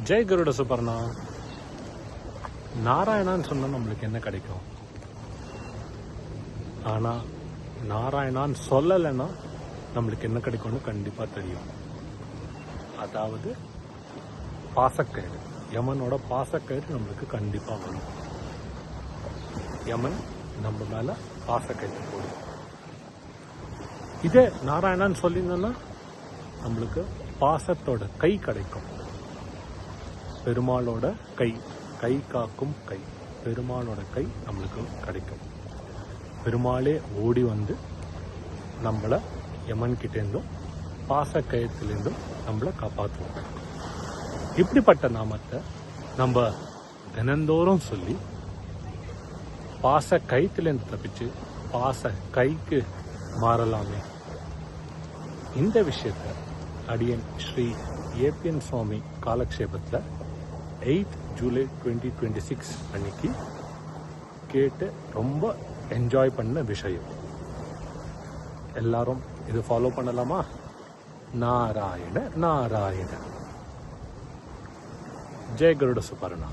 ஜெய் கருட சுபர்ணா. நாராயணான்னு சொன்னா நம்மளுக்கு என்ன கிடைக்கும்? ஆனா நாராயணான்னு சொல்லலைன்னா நம்மளுக்கு என்ன கிடைக்கும்னு கண்டிப்பா தெரியும். அதாவது பாசக்கயிறு, யமனோட பாசக்கயிறு நம்மளுக்கு கண்டிப்பா வரும். யமன் நம்ம மேல பாசக்கயிறு போடும். இதே நாராயணான்னு சொல்லியிருந்தோன்னா நம்மளுக்கு பாசத்தோட கை கிடைக்கும். பெருமாளோட கை, கை காக்கும் கை, பெருமாளோட கை நம்மளுக்கு கிடைக்கும். பெருமாளே ஓடி வந்து நம்மளை யமன் கிட்டேருந்தும் பாசக்கயத்திலேருந்தும் நம்மளை காப்பாற்றுவோம். இப்படிப்பட்ட நாமத்தை நம்ம தினந்தோறும் சொல்லி பாச கயிற்றுலேருந்து தப்பிச்சு பாச கைக்கு மாறலாமே. இந்த விஷயத்தை அடியன் ஸ்ரீ ஏபிஎன் சுவாமி காலக்ஷேபத்தில் 8 ஜூலை 2026 அன்னைக்கு கேட்டு ரொம்ப என்ஜாய் பண்ண விஷயம். எல்லாரும் இது ஃபாலோ பண்ணலாமா? நாராயண நாராயண. ஜெய் கருட சுபர்ணா.